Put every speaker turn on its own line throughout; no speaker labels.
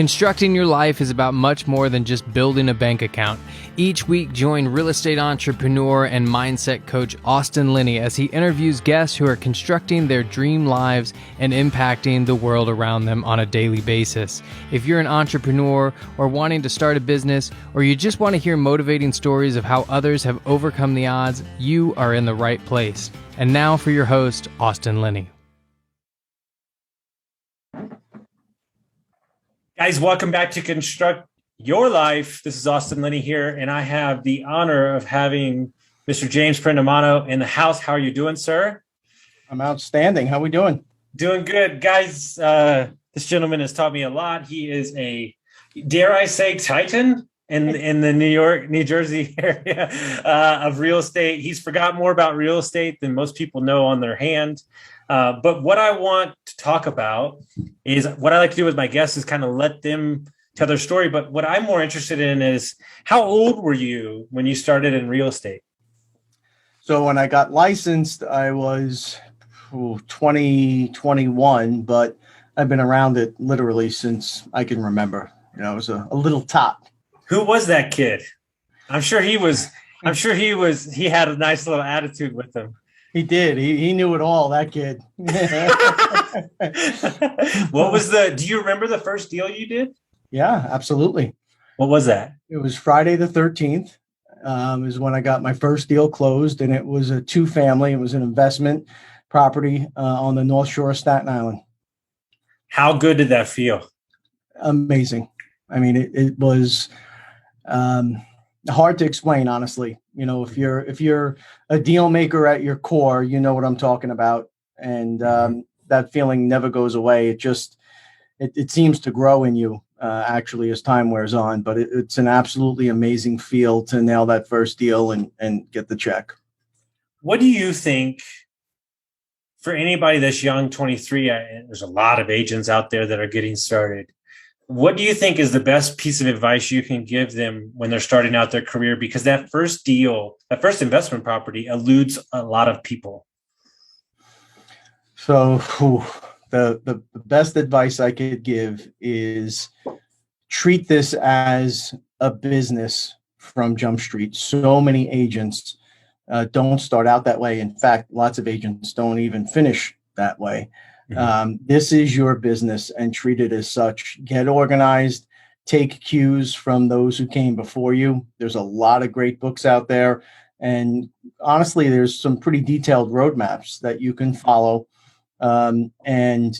Constructing your life is about much more than just building a bank account. Each week, join real estate entrepreneur and mindset coach Austin Linney as he interviews guests who are constructing their dream lives and impacting the world around them on a daily basis. If you're an entrepreneur or wanting to start a business, or you just want to hear motivating stories of how others have overcome the odds, you are in the right place. And now for your host, Austin Linney.
Guys, welcome back to Construct Your Life. This is Austin Linney here, and I have the honor of having Mr. James Prendamano in the house. How are you doing, sir?
I'm outstanding. How are we doing?
Doing good. Guys, this gentleman has taught me a lot. He is a, dare I say, titan in the New York, New Jersey area of real estate. He's forgot more about real estate than most people know on their hand. But what I want to talk about is what I like to do with my guests is kind of let them tell their story. But what I'm more interested in is how old were you when you started in real estate?
So when I got licensed, I was 21, but I've been around it literally since I can remember. You know, I was a little tot.
Who was that kid? I'm sure he had a nice little attitude with him.
He did. He knew it all, that kid.
Do you remember the first deal you did?
Yeah, absolutely.
What was that?
It was Friday the 13th is when I got my first deal closed, and it was a 2-family. It was an investment property on the North Shore of Staten Island.
How good did that feel?
Amazing. I mean, it was hard to explain, honestly. You know, if you're a deal maker at your core, you know what I'm talking about. And that feeling never goes away. It seems to grow in you actually as time wears on, but it's an absolutely amazing feel to nail that first deal and get the check.
What do you think for anybody that's young, 23, there's a lot of agents out there that are getting started. What do you think is the best piece of advice you can give them when they're starting out their career? Because that first deal, that first investment property eludes a lot of people.
So the best advice I could give is treat this as a business from Jump Street. So many agents don't start out that way. In fact, lots of agents don't even finish that way. This is your business and treat it as such. Get organized, take cues from those who came before you. There's a lot of great books out there. And honestly, there's some pretty detailed roadmaps that you can follow. And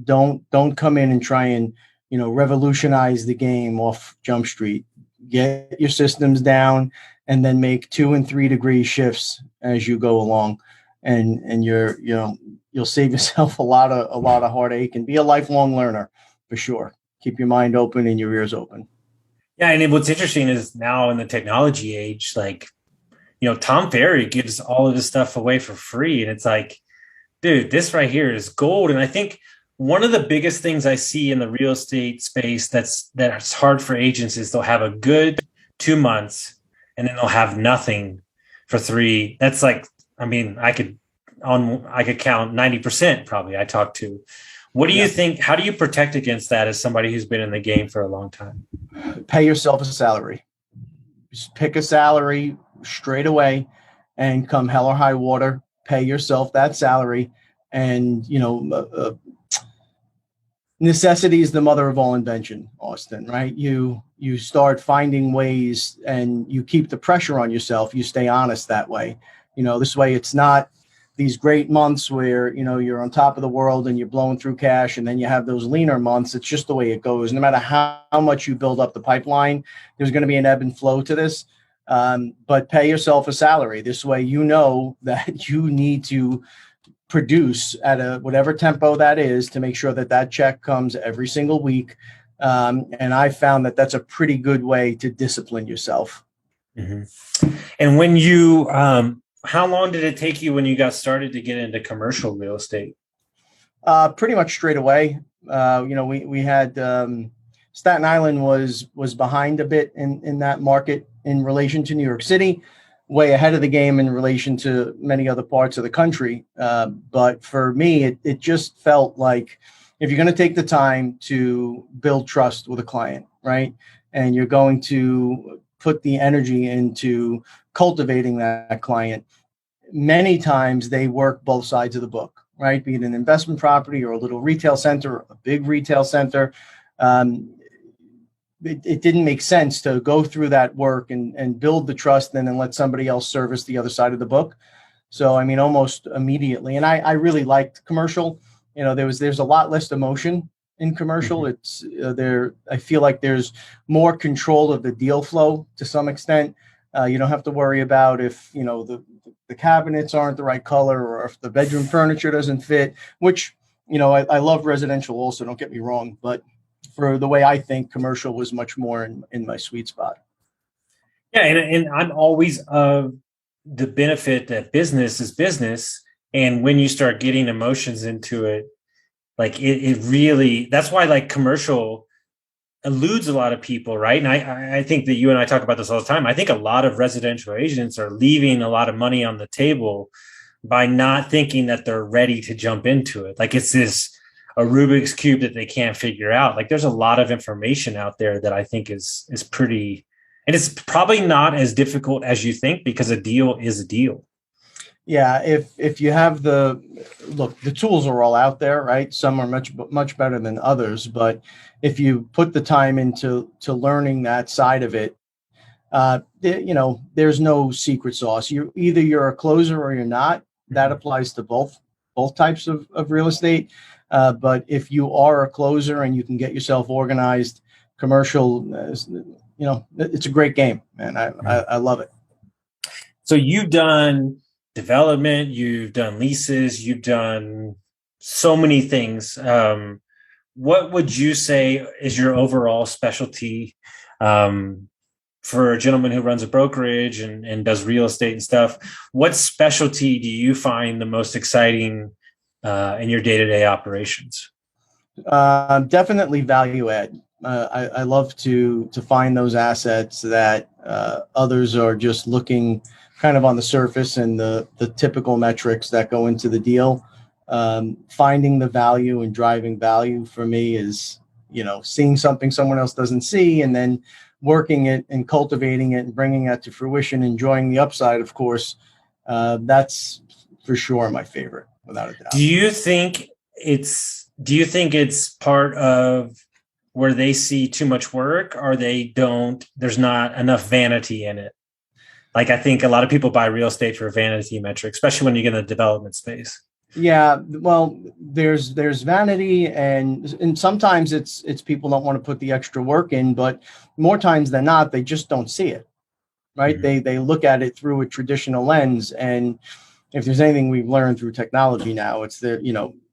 don't come in and try and, revolutionize the game off Jump Street. Get your systems down and then make 2 and 3 degree shifts as you go along. And you'll save yourself a lot of heartache and be a lifelong learner for sure. Keep your mind open and your ears open.
Yeah. And what's interesting is now in the technology age, Tom Ferry gives all of this stuff away for free. And it's like, dude, this right here is gold. And I think one of the biggest things I see in the real estate space that's hard for agents is they'll have a good 2 months and then they'll have nothing for 3. That's like, I could count 90% probably I talked to. What do you think? How do you protect against that as somebody who's been in the game for a long time?
Pay yourself a salary. Just pick a salary straight away and come hell or high water, pay yourself that salary. And, necessity is the mother of all invention, Austin, right? You start finding ways and you keep the pressure on yourself. You stay honest that way. This way it's not these great months where, you're on top of the world and you're blowing through cash, and then you have those leaner months. It's just the way it goes. No matter how much you build up the pipeline, there's going to be an ebb and flow to this. But pay yourself a salary. This way, that you need to produce at whatever tempo that is to make sure that check comes every single week. And I found that that's a pretty good way to discipline yourself.
Mm-hmm. And when you, how long did it take you when you got started to get into commercial real estate?
Pretty much straight away. We had Staten Island was behind a bit in that market in relation to New York City, way ahead of the game in relation to many other parts of the country. But for me, it just felt like if you're going to take the time to build trust with a client, right, and you're going to put the energy into cultivating that client, many times they work both sides of the book, right? Be it an investment property or a little retail center, a big retail center. It didn't make sense to go through that work and build the trust and then let somebody else service the other side of the book. So, I mean, almost immediately. And I really liked commercial. There's a lot less emotion in commercial.
Mhm.
It's I feel like there's more control of the deal flow to some extent. You don't have to worry about if, the cabinets aren't the right color or if the bedroom furniture doesn't fit, which, I love residential also, don't get me wrong, but for the way I think, commercial was much more in my sweet spot.
Yeah, and I'm always of the benefit that business is business, and when you start getting emotions into it, like it really, that's why like commercial eludes a lot of people, right? And I think that you and I talk about this all the time. I think a lot of residential agents are leaving a lot of money on the table by not thinking that they're ready to jump into it. Like it's a Rubik's cube that they can't figure out. Like there's a lot of information out there that I think is pretty, and it's probably not as difficult as you think because a deal is a deal.
Yeah, if you have the tools are all out there, right? Some are much better than others, but if you put the time into learning that side of it, there's no secret sauce. You're a closer or you're not. That applies to both types of real estate. But if you are a closer and you can get yourself organized, commercial, it's a great game, man. I love it.
So you've done development, you've done leases, you've done so many things. What would you say is your overall specialty for a gentleman who runs a brokerage and does real estate and stuff? What specialty do you find the most exciting in your day-to-day operations?
Definitely value add. I love to find those assets that others are just looking kind of on the surface and the typical metrics that go into the deal. Finding the value and driving value for me is, seeing something someone else doesn't see and then working it and cultivating it and bringing that to fruition, enjoying the upside, of course. That's for sure my favorite, without a doubt.
Do you think it's part of where they see too much work, or there's not enough vanity in it? Like, I think a lot of people buy real estate for vanity metrics, especially when you get in the development space.
Yeah, well, there's vanity, and sometimes it's people don't want to put the extra work in, but more times than not, they just don't see it, right? Mm-hmm. They look at it through a traditional lens, and if there's anything we've learned through technology now, it's that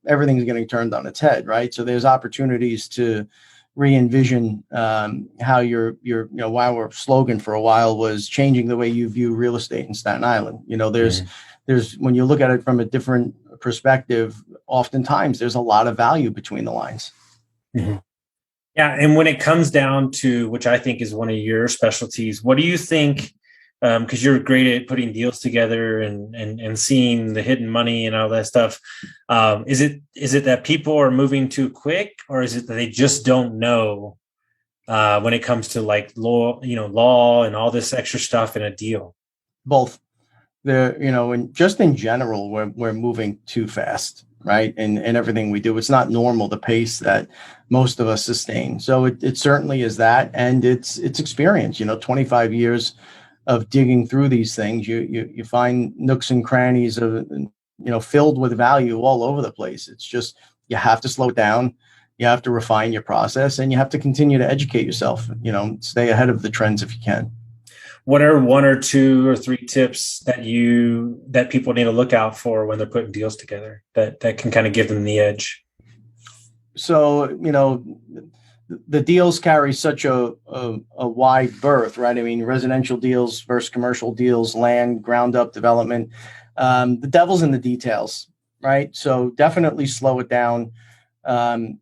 everything's getting turned on its head, right? So there's opportunities to re-envision how your our slogan for a while was changing the way you view real estate in Staten Island. There's when you look at it from a different perspective, oftentimes there's a lot of value between the lines.
Mm-hmm. Yeah, and when it comes down to, which I think is one of your specialties, what do you think? Because you're great at putting deals together and seeing the hidden money and all that stuff. Is it that people are moving too quick, or is it that they just don't know when it comes to like law and all this extra stuff in a deal?
Both. And just in general, we're moving too fast, right? And everything we do, it's not normal, the pace that most of us sustain. So it certainly is that, and it's experience. 25 years of digging through these things, you find nooks and crannies of filled with value all over the place. It's just you have to slow down, you have to refine your process, and you have to continue to educate yourself. Stay ahead of the trends if you can.
What are 1 or 2 or 3 tips that people need to look out for when they're putting deals together that can kind of give them the edge?
So the deals carry such a wide berth, right? I mean, residential deals versus commercial deals, land, ground up development. The devil's in the details, right? So definitely slow it down. When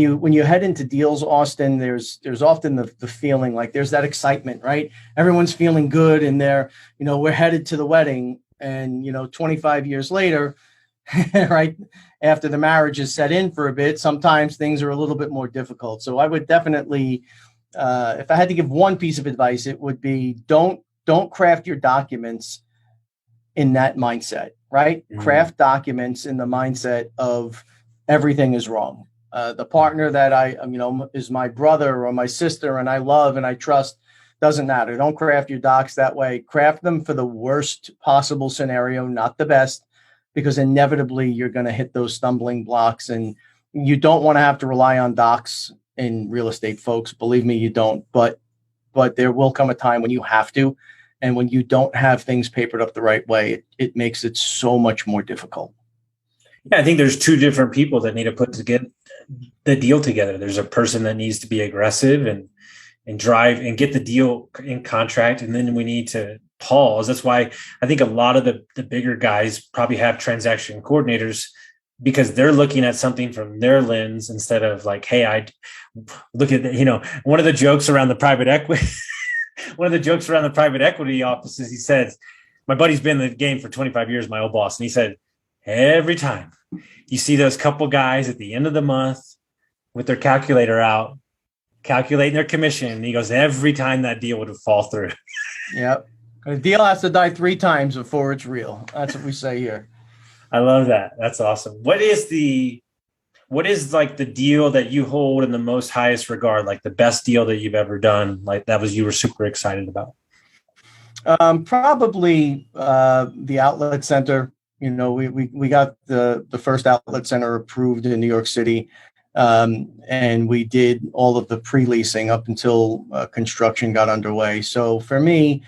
you head into deals, Austin, there's often the feeling like there's that excitement, right? Everyone's feeling good and we're headed to the wedding, and 25 years later, right after the marriage is set in for a bit, sometimes things are a little bit more difficult. So I would definitely, if I had to give one piece of advice, it would be don't craft your documents in that mindset, right? Craft documents in the mindset of everything is wrong. The partner that is my brother or my sister and I love and I trust, doesn't matter. Don't craft your docs that way. Craft them for the worst possible scenario, not the best, because inevitably you're going to hit those stumbling blocks, and you don't want to have to rely on docs in real estate, folks. Believe me, you don't. But there will come a time when you have to, and when you don't have things papered up the right way, it makes it so much more difficult.
Yeah, I think there's two different people that need to put the deal together. There's a person that needs to be aggressive and drive and get the deal in contract. And then we need to pause. That's why I think a lot of the bigger guys probably have transaction coordinators, because they're looking at something from their lens instead of like, hey, I look at, one of the jokes around the private equity, offices, he said, my buddy's been in the game for 25 years, my old boss. And he said, every time you see those couple guys at the end of the month with their calculator out, calculating their commission, and he goes, every time that deal would fall through.
Yep. The deal has to die 3 times before it's real. That's what we say here.
I love that. That's awesome. What is like the deal that you hold in the most highest regard, like the best deal that you've ever done, like you were super excited about?
Probably the outlet center. We got the first outlet center approved in New York City. And we did all of the pre-leasing up until construction got underway. So for me,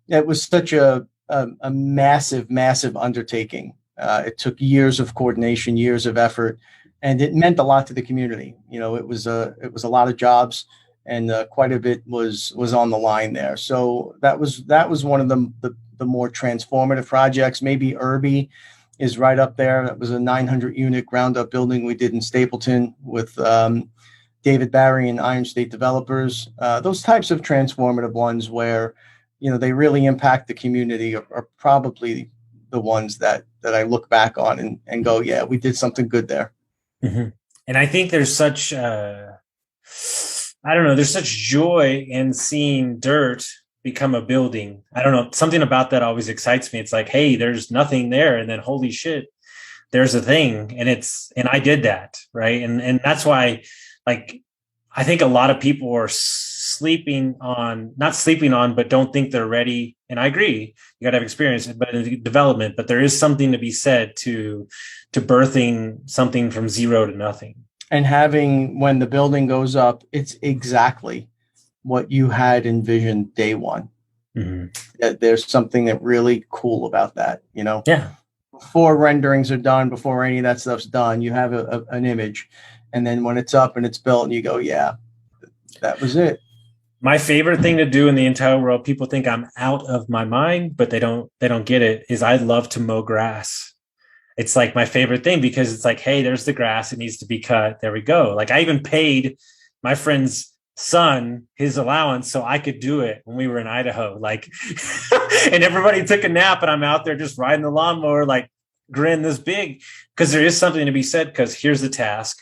it was such a massive, massive undertaking. It took years of coordination, years of effort, and it meant a lot to the community. It was a lot of jobs, and quite a bit was on the line there. So that was one of the more transformative projects. Maybe URBY is right up there. That was a 900 unit ground up building we did in Stapleton with David Barry and Iron State Developers. Those types of transformative ones where, they really impact the community are probably the ones that I look back on and go, yeah, we did something good there.
Mm-hmm. And I think there's such, there's such joy in seeing dirt become a building. I don't know. Something about that always excites me. It's like, hey, there's nothing there. And then holy shit, there's a thing. And I did that. Right. And that's why, like, I think a lot of people are not sleeping on, but don't think they're ready. And I agree. You got to have experience, but in development, but there is something to be said to birthing something from zero to nothing.
And having, when the building goes up, it's exactly what you had envisioned day one. Mm-hmm. There's something that really cool about that, Yeah. Before renderings are done, before any of that stuff's done, you have an image, and then when it's up and it's built, and you go, yeah, that was it.
My favorite thing to do in the entire world, people think I'm out of my mind, but they don't get it, is I love to mow grass. It's like my favorite thing, because it's like, hey, there's the grass. It needs to be cut. There we go. Like, I even paid my friend's son his allowance so I could do it when we were in Idaho. Like, and everybody took a nap, and I'm out there just riding the lawnmower, like grin this big, because there is something to be said, because here's the task.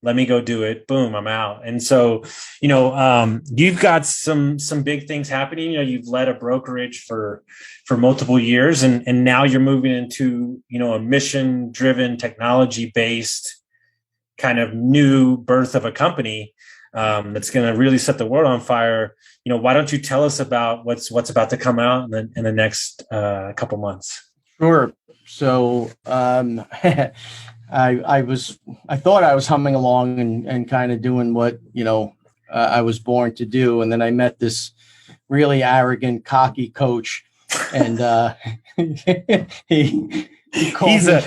Let me go do it. Boom, I'm out. And so, you've got some big things happening. You've led a brokerage for multiple years, and now you're moving into, a mission-driven, technology-based kind of new birth of a company that's going to really set the world on fire. Why don't you tell us about what's about to come out in the next couple months?
Sure. So I thought I was humming along and kind of doing what, I was born to do. And then I met this really arrogant, cocky coach, and he's
a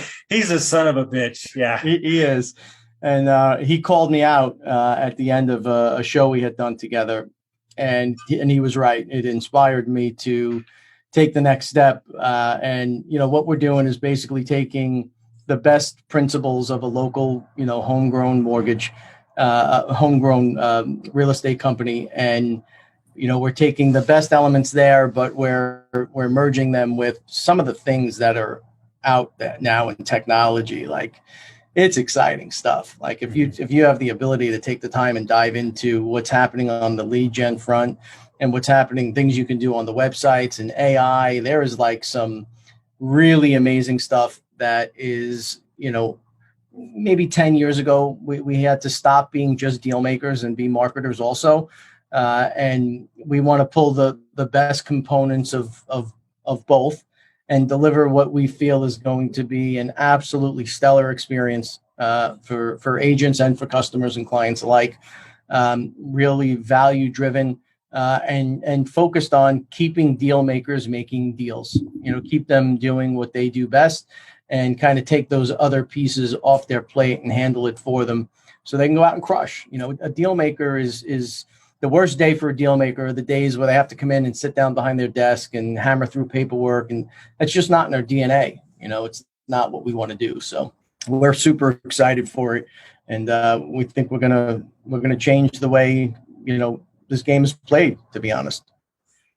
son of a bitch. Yeah,
he is. And he called me out at the end of a show we had done together. And he was right. It inspired me to take the next step. And what we're doing is basically taking the best principles of a local, homegrown mortgage, homegrown real estate company. And, we're taking the best elements there, but we're merging them with some of the things that are out now in technology, like it's exciting stuff. Like if you have the ability to take the time and dive into what's happening on the lead gen front and what's happening, things you can do on the websites and AI, there is like some really amazing stuff that is, maybe 10 years ago, we had to stop being just deal makers and be marketers also. And we want to pull the best components of both and deliver what we feel is going to be an absolutely stellar experience for agents and for customers and clients alike. Really value driven and focused on keeping deal makers making deals. Keep them doing what they do best, and kind of take those other pieces off their plate and handle it for them so they can go out and crush. A deal maker is the worst day for a deal maker, the days where they have to come in and sit down behind their desk and hammer through paperwork. And that's just not in our DNA. It's not what we want to do. So we're super excited for it. And we think we're going to change the way, this game is played, to be honest.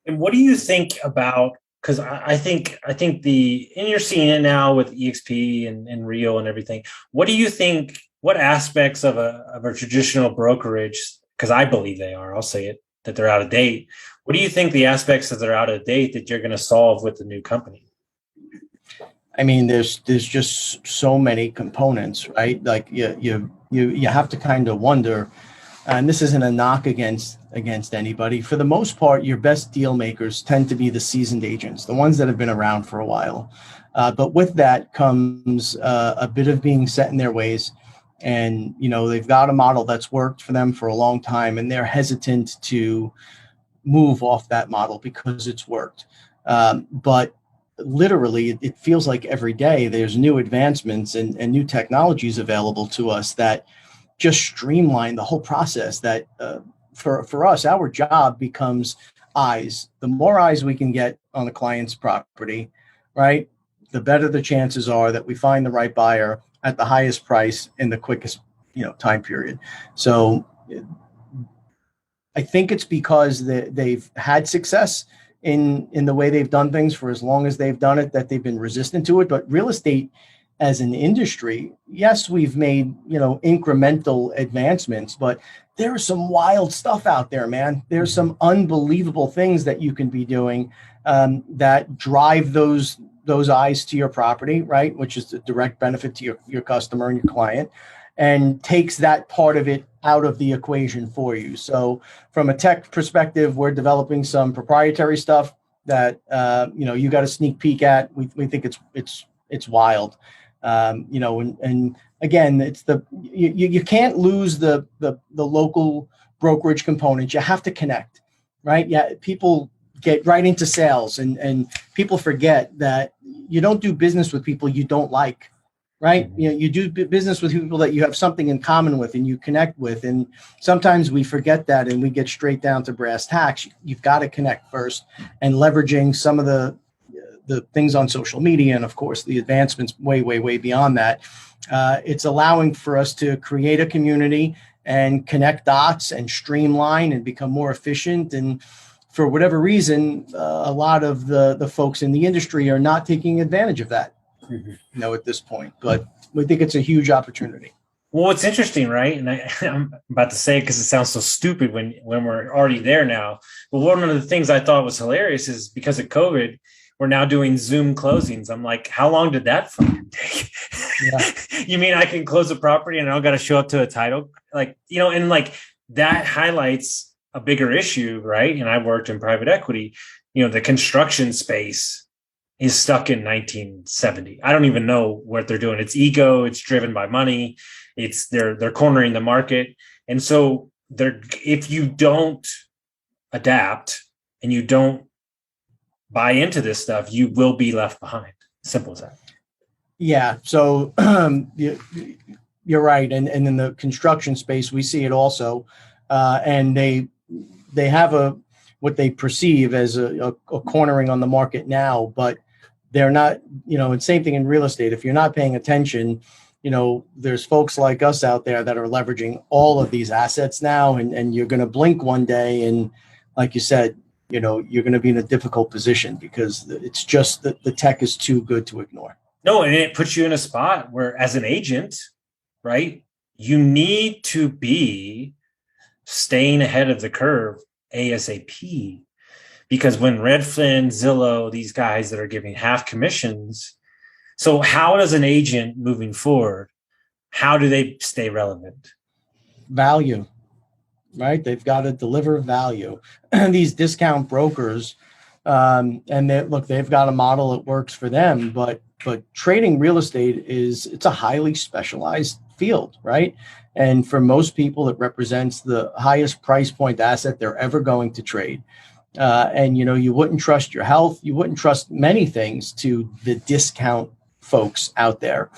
And what do you think about, because I think and you're seeing it now with EXP and Rio and everything. What do you think, what aspects of a traditional brokerage, because I believe they are, I'll say it, that they're out of date. What do you think the aspects that are out of date that you're going to solve with the new company?
I mean, there's just so many components, right? Like you have to kind of wonder, and this isn't a knock against anybody. For the most part, your best deal makers tend to be the seasoned agents, the ones that have been around for a while. But with that comes a bit of being set in their ways. And, they've got a model that's worked for them for a long time, and they're hesitant to move off that model because it's worked. But literally, it feels like every day there's new advancements and new technologies available to us that just streamline the whole process. That for us, our job becomes eyes. The more eyes we can get on the client's property, right, the better the chances are that we find the right buyer at the highest price in the quickest, time period. So I think it's because they've had success in the way they've done things for as long as they've done it, that they've been resistant to it. But real estate as an industry, yes, we've made, incremental advancements, but there's some wild stuff out there, man. There's some unbelievable things that you can be doing that drive those eyes to your property, right? Which is a direct benefit to your customer and your client, and takes that part of it out of the equation for you. So from a tech perspective, we're developing some proprietary stuff that, you got a sneak peek at. We think it's wild. And again, it's you can't lose the local brokerage component. You have to connect, right? Yeah. People get right into sales and people forget that you don't do business with people you don't like, right? You do business with people that you have something in common with and you connect with. And sometimes we forget that and we get straight down to brass tacks. You've got to connect first, and leveraging some of the things on social media. And of course, the advancements way, way, way beyond that. It's allowing for us to create a community and connect dots and streamline and become more efficient. And for whatever reason, a lot of the folks in the industry are not taking advantage of that, at this point. But we think it's a huge opportunity.
Well, it's interesting, right? And I'm about to say it because it sounds so stupid when we're already there now. But one of the things I thought was hilarious is because of COVID, we're now doing Zoom closings. I'm like, how long did that fucking take? Yeah. You mean I can close a property and I don't got to show up to a title? And that highlights a bigger issue, right? And I worked in private equity. The construction space is stuck in 1970. I don't even know what they're doing. It's ego. It's driven by money. They're cornering the market. And so if you don't adapt and you don't buy into this stuff, you will be left behind. Simple as that. Yeah.
So you're right. And in the construction space, we see it also. And they have what they perceive as a cornering on the market now, but they're not, and same thing in real estate. If you're not paying attention, there's folks like us out there that are leveraging all of these assets now, and you're going to blink one day. And like you said, you're going to be in a difficult position because it's just that the tech is too good to ignore.
No, and it puts you in a spot where, as an agent, right, you need to be staying ahead of the curve ASAP. Because when Redfin, Zillow, these guys that are giving half commissions, so how does an agent moving forward, how do they stay relevant?
Value, right? They've got to deliver value. These discount brokers, and they've got a model that works for them, but trading real estate it's a highly specialized field, right? And for most people, it represents the highest price point asset they're ever going to trade. And you wouldn't trust your health, you wouldn't trust many things to the discount folks out there.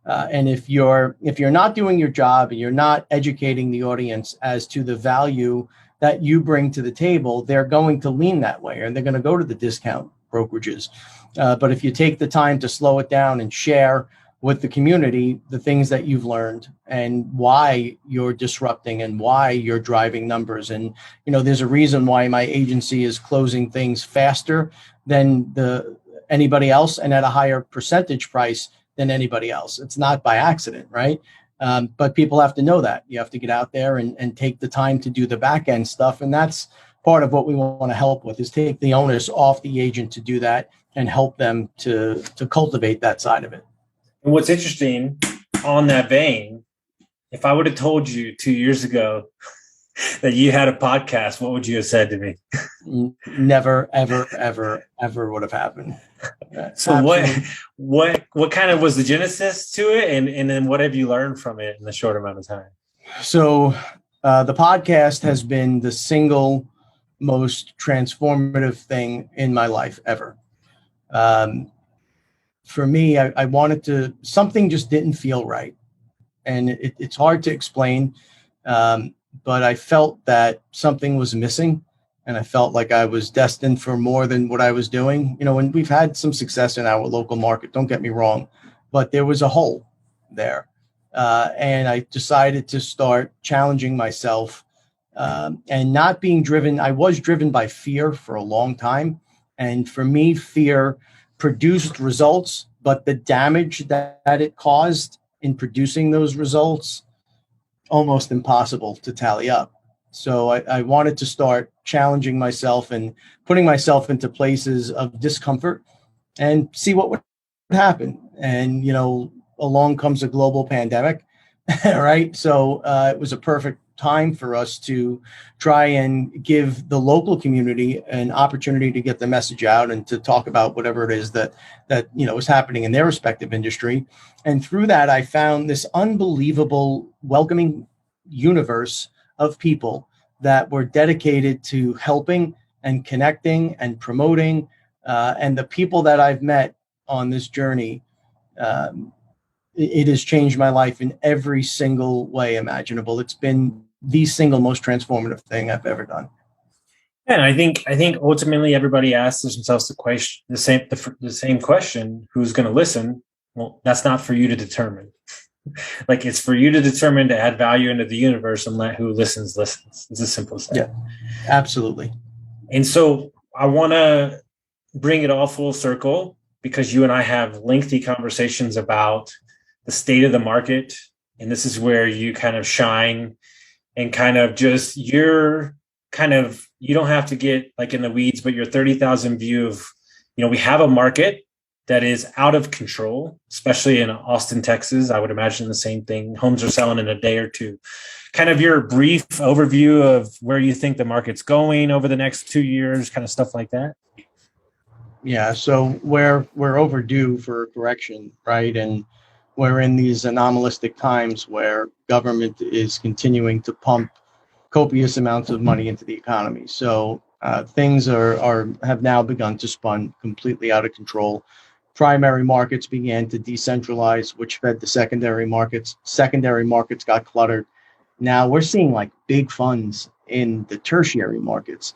And if you're not doing your job and you're not educating the audience as to the value that you bring to the table, they're going to lean that way, and they're going to go to the discount brokerages. But if you take the time to slow it down and share with the community the things that you've learned and why you're disrupting and why you're driving numbers, and there's a reason why my agency is closing things faster than anybody else and at a higher percentage price than anybody else. It's not by accident, right? But people have to know that. You have to get out there and take the time to do the back end stuff. And that's part of what we want to help with, is take the onus off the agent to do that and help them to cultivate that side of it.
And what's interesting on that vein, if I would have told you 2 years ago that you had a podcast, what would you have said to me?
Never, ever, ever, ever would have happened.
So absolutely. what kind of was the genesis to it, and then what have you learned from it in the short amount of time?
So the podcast has been the single most transformative thing in my life ever. For me, I wanted to, something just didn't feel right. And it's hard to explain, but I felt that something was missing. And I felt like I was destined for more than what I was doing. And we've had some success in our local market, don't get me wrong, but there was a hole there. And I decided to start challenging myself and not being driven. I was driven by fear for a long time. And for me, fear produced results, but the damage that it caused in producing those results, almost impossible to tally up. So I wanted to start challenging myself and putting myself into places of discomfort and see what would happen. And, along comes a global pandemic, right? So it was a perfect time for us to try and give the local community an opportunity to get the message out and to talk about whatever it is that is happening in their respective industry. And through that, I found this unbelievable welcoming universe of people that were dedicated to helping and connecting and promoting. And the people that I've met on this journey, it has changed my life in every single way imaginable. It's been the single most transformative thing I've ever done.
And I think ultimately everybody asks themselves the same question: who's going to listen? Well, that's not for you to determine. Like, it's for you to determine to add value into the universe and let who listens. It's as simple as that.
Yeah, absolutely.
And so I want to bring it all full circle, because you and I have lengthy conversations about the state of the market. And this is where you kind of shine, and kind of just you don't have to get like in the weeds, but your 30,000 view of, we have a market that is out of control, especially in Austin, Texas. I would imagine the same thing. Homes are selling in a day or two. Kind of your brief overview of where you think the market's going over the next 2 years, kind of stuff like that.
Yeah, so we're overdue for a correction, right? And we're in these anomalistic times where government is continuing to pump copious amounts of money into the economy. So things have now begun to spun completely out of control. Primary markets began to decentralize, which fed the secondary markets. Secondary markets got cluttered. Now we're seeing like big funds in the tertiary markets.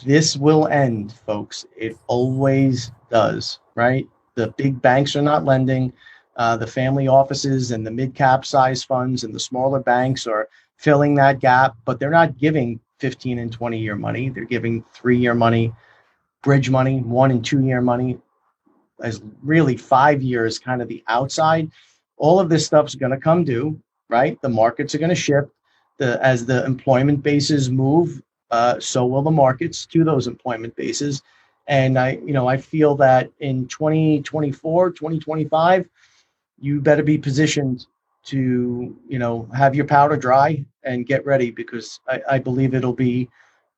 This will end, folks. It always does, right? The big banks are not lending. The family offices and the mid-cap size funds and the smaller banks are filling that gap, but they're not giving 15 and 20-year money. They're giving 3-year money, bridge money, 1 and 2 year money. as really 5 years, kind of the outside. All of this stuff's going to come due, right? The markets are going to shift. As the employment bases move, so will the markets to those employment bases. And I feel that in 2024, 2025, you better be positioned to, have your powder dry and get ready, because I believe it'll be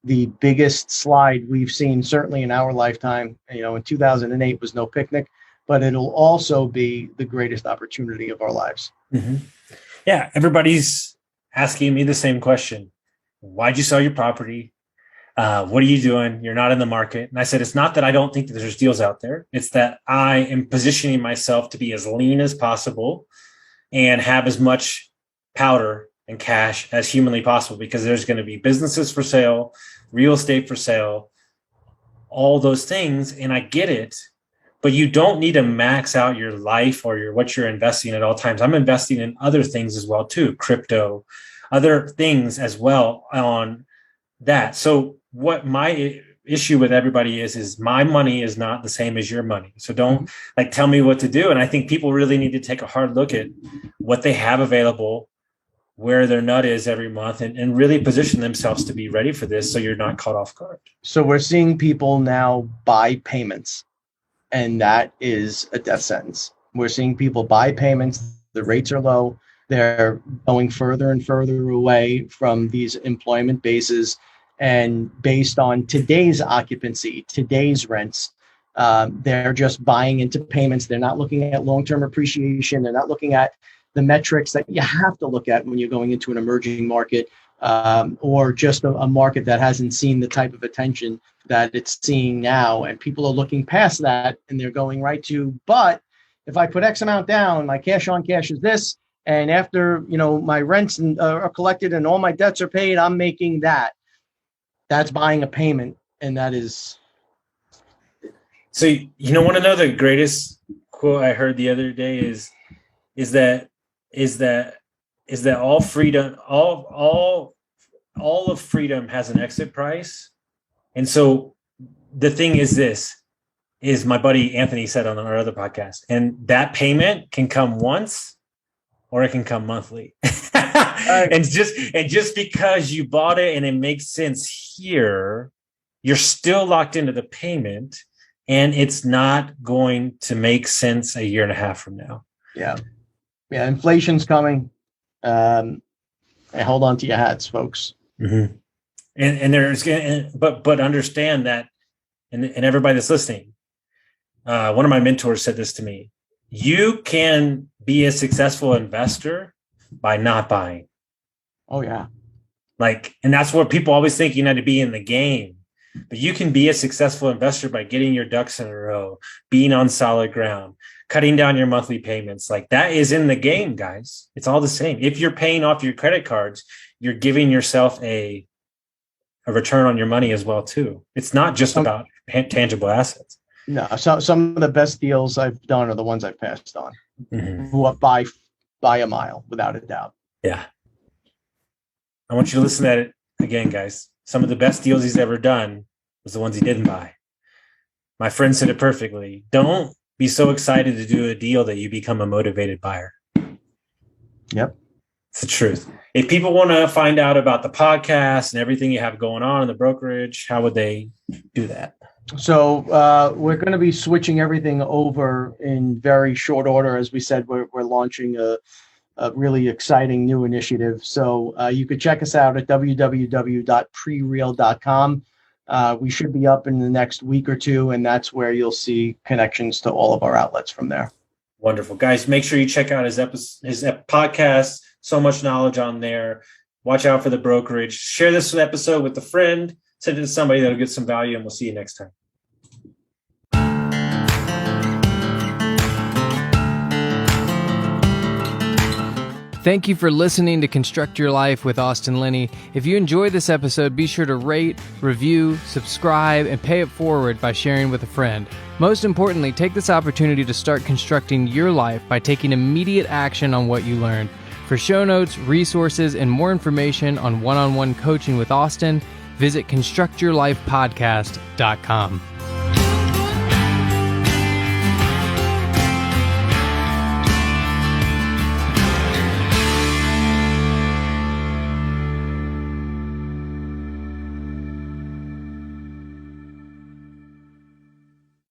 the biggest slide we've seen, certainly in our lifetime. In 2008 was no picnic, but it'll also be the greatest opportunity of our lives.
Mm-hmm. Yeah. Everybody's asking me the same question. Why'd you sell your property? What are you doing? You're not in the market. And I said, it's not that I don't think that there's deals out there. It's that I am positioning myself to be as lean as possible and have as much powder and cash as humanly possible, because there's going to be businesses for sale, real estate for sale, all those things. And I get it, but you don't need to max out your life or what you're investing at all times. I'm investing in other things as well too, crypto, other things as well on that. So what my issue with everybody is my money is not the same as your money. So don't tell me what to do. And I think people really need to take a hard look at what they have available, where their nut is every month, and really position themselves to be ready for this, so you're not caught off guard.
So we're seeing people now buy payments, and that is a death sentence. We're seeing people buy payments. The rates are low. They're going further and further away from these employment bases. And based on today's occupancy, today's rents, they're just buying into payments. They're not looking at long-term appreciation. They're not looking at the metrics that you have to look at when you're going into an emerging market, or just a market that hasn't seen the type of attention that it's seeing now. And people are looking past that, and they're going right to, but if I put X amount down, my cash on cash is this. And after, my rents are collected and all my debts are paid, I'm making that. That's buying a payment. And that is.
So, want to know the greatest quote I heard the other day is that all freedom, all of freedom has an exit price. And so the thing is my buddy Anthony said on our other podcast, and that payment can come once or it can come monthly. And just because you bought it and it makes sense here, you're still locked into the payment, and it's not going to make sense a year and a half from now.
Yeah. Inflation's coming. And hold on to your hats, folks.
Mm-hmm. But understand that, and everybody that's listening, one of my mentors said this to me: you can be a successful investor by not buying.
Oh yeah.
And that's what people always think, you need to be in the game, but you can be a successful investor by getting your ducks in a row, being on solid ground, cutting down your monthly payments. That is in the game, guys. It's all the same. If you're paying off your credit cards, you're giving yourself a return on your money as well too. It's not just about tangible assets.
No, some of the best deals I've done are the ones I've passed on.
Mm-hmm.
By a mile, without a doubt.
Yeah. I want you to listen to it again, guys. Some of the best deals he's ever done was the ones he didn't buy. My friend said it perfectly. Don't be so excited to do a deal that you become a motivated buyer.
Yep.
It's the truth. If people want to find out about the podcast and everything you have going on in the brokerage, how would they do that?
So we're going to be switching everything over in very short order. As we said, we're launching a really exciting new initiative. So you could check us out at www.prereal.com. We should be up in the next week or two, and that's where you'll see connections to all of our outlets from there.
Wonderful. Guys, make sure you check out his podcast. So much knowledge on there. Watch out for the brokerage. Share this episode with a friend. Send it to somebody that'll get some value, and we'll see you next time.
Thank you for listening to Construct Your Life with Austin Linney. If you enjoyed this episode, be sure to rate, review, subscribe, and pay it forward by sharing with a friend. Most importantly, take this opportunity to start constructing your life by taking immediate action on what you learned. For show notes, resources, and more information on one-on-one coaching with Austin, visit constructyourlifepodcast.com.